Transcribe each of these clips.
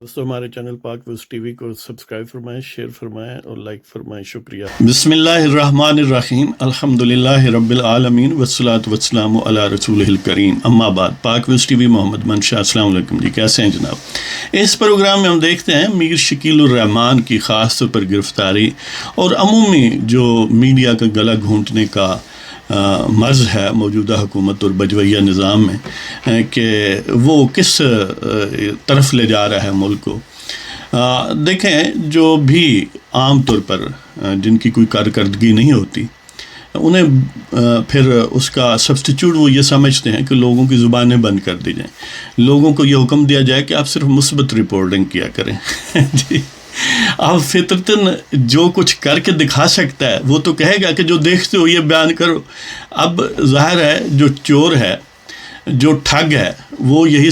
دوستو ہمارے چینل پاک ویوز ٹی وی کو سبسکرائب فرمائیں، شیئر فرمائیں اور لائک فرمائیں، شکریہ۔ بسم اللہ الرحمن الرحیم، الحمدللہ رب العالمین والصلاة والسلام علی رسولہ الکریم، اما بعد۔ پاک ویوز ٹی وی محمد منشا، السلام علیکم جی، کیسے ہیں جناب؟ اس پروگرام میں ہم دیکھتے ہیں میر شکیل الرحمان کی خاص طور پر گرفتاری اور عمومی جو میڈیا کا گلا گھونٹنے کا مرض ہے موجودہ حکومت اور بجویہ نظام میں کہ وہ کس طرف لے جا رہا ہے ملک کو۔ دیکھیں، جو بھی عام طور پر جن کی کوئی کارکردگی نہیں ہوتی، انہیں پھر اس کا سبسٹیچیوٹ وہ یہ سمجھتے ہیں کہ لوگوں کی زبانیں بند کر دی جائیں، لوگوں کو یہ حکم دیا جائے کہ آپ صرف مثبت رپورٹنگ کیا کریں۔ جی، آپ فطرتاً جو کچھ کر کے دکھا سکتا ہے وہ تو کہے گا کہ جو دیکھتے ہو یہ بیان کرو۔ اب ظاہر ہے جو چور ہے، جو ٹھگ ہے، وہ یہی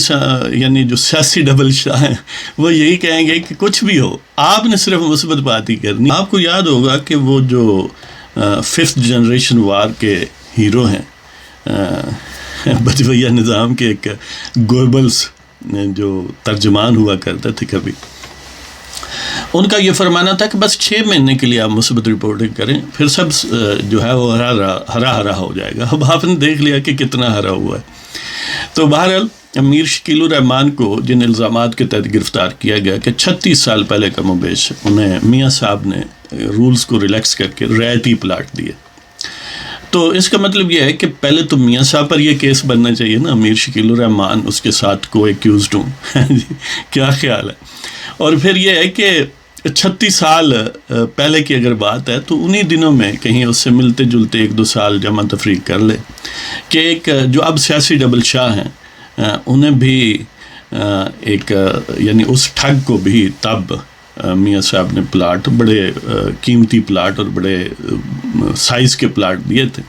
یعنی جو سیاسی ڈبل شاہ ہیں وہ یہی کہیں گے کہ کچھ بھی ہو، آپ نے صرف مثبت بات ہی کرنی۔ آپ کو یاد ہوگا کہ وہ جو 5th جنریشن وار کے ہیرو ہیں، بجویہ نظام کے ایک گوبلز جو ترجمان ہوا کرتے تھے کبھی، ان کا یہ فرمانا تھا کہ بس 6 مہینے کے لیے آپ مثبت رپورٹنگ کریں، پھر سب جو ہے وہ ہرا ہو جائے گا۔ اب آپ نے دیکھ لیا کہ کتنا ہرا ہوا ہے۔ تو بہرحال میر شکیل الرحمان کو جن الزامات کے تحت گرفتار کیا گیا کہ 36 سال پہلے کم و بیش انہیں میاں صاحب نے رولز کو ریلیکس کر کے رعایتی پلاٹ دیے، تو اس کا مطلب یہ ہے کہ پہلے تو میاں صاحب پر یہ کیس بننا چاہیے نا، میر شکیل الرحمان اس کے ساتھ کو ایکیوزڈ ہوں۔ کیا خیال ہے؟ اور پھر یہ ہے کہ 36 سال پہلے کی اگر بات ہے تو انہی دنوں میں کہیں اس سے ملتے جلتے 1-2 سال جمع تفریق کر لے کہ ایک جو اب سیاسی ڈبل شاہ ہیں انہیں بھی ایک یعنی اس ٹھگ کو بھی تب میاں صاحب نے پلاٹ، بڑے قیمتی پلاٹ اور بڑے سائز کے پلاٹ دیے تھے،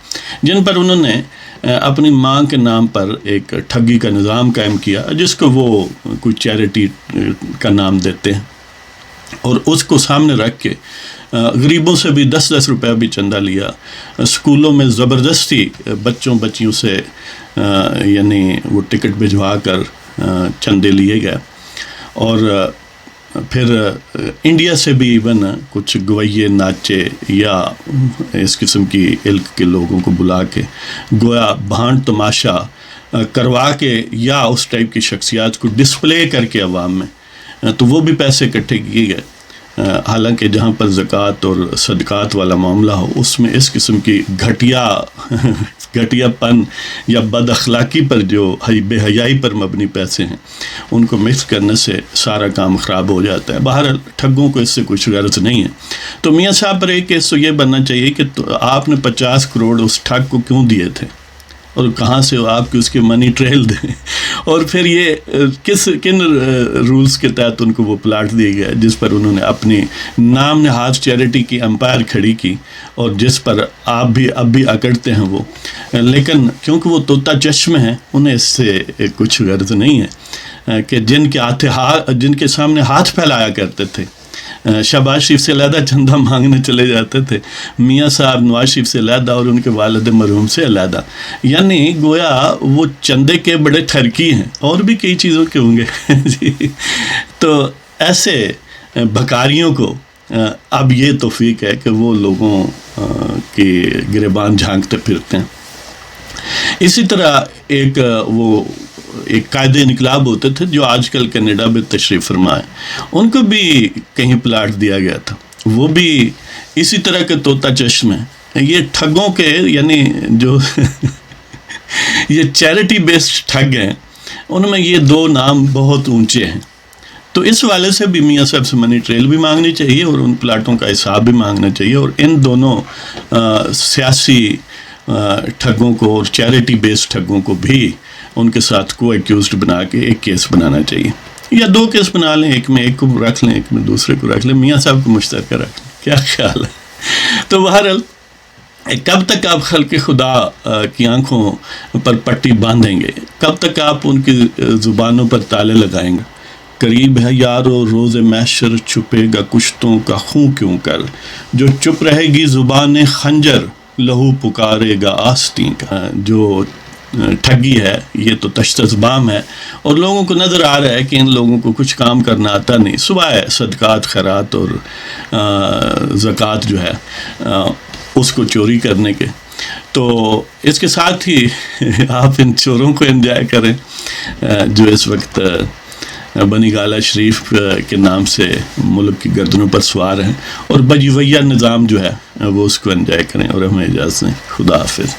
جن پر انہوں نے اپنی ماں کے نام پر ایک ٹھگی کا نظام قائم کیا جس کو وہ کوئی چیریٹی کا نام دیتے ہیں، اور اس کو سامنے رکھ کے غریبوں سے بھی 10-10 روپے بھی چندہ لیا۔ اسکولوں میں زبردستی بچیوں سے یعنی وہ ٹکٹ بھجوا کر چندے لیے گئے، اور پھر انڈیا سے بھی ایون کچھ گویے ناچے یا اس قسم کی علق کے لوگوں کو بلا کے گویا بھانڈ تماشا کروا کے یا اس ٹائپ کی شخصیات کو ڈسپلے کر کے عوام میں، تو وہ بھی پیسے اکٹھے کیے گئے۔ حالانکہ جہاں پر زکوٰۃ اور صدقات والا معاملہ ہو، اس میں اس قسم کی گھٹیا پن یا بد اخلاقی پر جو بے حیائی پر مبنی پیسے ہیں ان کو مکس کرنے سے سارا کام خراب ہو جاتا ہے۔ بہرحال ٹھگوں کو اس سے کچھ غرض نہیں ہے۔ تو میاں صاحب پر ایک کیس تو یہ بننا چاہیے کہ آپ نے 50 کروڑ اس ٹھگ کو کیوں دیے تھے اور کہاں سے آپ کی اس کے منی ٹریل دیں، اور پھر یہ کن رولز کے تحت ان کو وہ پلاٹ دیے گئے جس پر انہوں نے اپنی نام نہاد چیریٹی کی امپائر کھڑی کی، اور جس پر آپ بھی اب بھی اکڑتے ہیں وہ، لیکن کیونکہ وہ طوطا چشم ہیں انہیں اس سے کچھ غرض نہیں ہے کہ جن کے سامنے ہاتھ پھیلایا کرتے تھے، شہباز شریف سے علیحدہ چندہ مانگنے چلے جاتے تھے، میاں صاحب نواز شریف سے علیحدہ اور ان کے والد مرحوم سے علیحدہ، یعنی گویا وہ چندے کے بڑے ٹھرکی ہیں، اور بھی کئی چیزوں کے ہوں گے۔ جی، تو ایسے بھکاریوں کو اب یہ توفیق ہے کہ وہ لوگوں کے گریبان جھانکتے پھرتے ہیں۔ اسی طرح ایک قائد انقلاب ہوتے تھے جو آج کل کینیڈا میں تشریف فرما ہے، ان کو بھی کہیں پلاٹ دیا گیا تھا، وہ بھی اسی طرح کے طوطا چشم ہیں۔ یہ ٹھگوں کے یعنی جو یہ چیریٹی بیسڈ ٹھگ ہیں، ان میں یہ 2 نام بہت اونچے ہیں۔ تو اس والے سے بھی میاں صاحب سے منی ٹریل بھی مانگنی چاہیے اور ان پلاٹوں کا حساب بھی مانگنا چاہیے، اور ان دونوں سیاسی ٹھگوں کو اور چیریٹی بیسڈ ٹھگوں کو بھی ان کے ساتھ کو ایکیوزڈ بنا کے ایک کیس بنانا چاہیے، یا 2 کیس بنا لیں، ایک میں ایک کو رکھ لیں، ایک میں دوسرے کو رکھ لیں، میاں صاحب کو مشترکہ رکھ لیں۔ کیا خیال ہے؟ تو بہرحال کب تک آپ خلق خدا کی آنکھوں پر پٹی باندھیں گے؟ کب تک آپ ان کی زبانوں پر تالے لگائیں گے؟ قریب ہے یارو روز محشر، چھپے گا کشتوں کا خون کیوں کر، جو چپ رہے گی زبان خنجر، لہو پکارے گا آستین کا۔ جو ٹھگی ہے، یہ تو تشتزبام ہے، اور لوگوں کو نظر آ رہا ہے کہ ان لوگوں کو کچھ کام کرنا آتا نہیں سوائے صدقات خیرات اور زکوٰۃ جو ہے اس کو چوری کرنے کے۔ تو اس کے ساتھ ہی آپ ان چوروں کو انجوائے کریں جو اس وقت بنی گالہ شریف کے نام سے ملک کی گردنوں پر سوار ہیں، اور بجویہ نظام جو ہے وہ اس کو انجوائے کریں، اور ہمیں اجازت دیں۔ خدا حافظ۔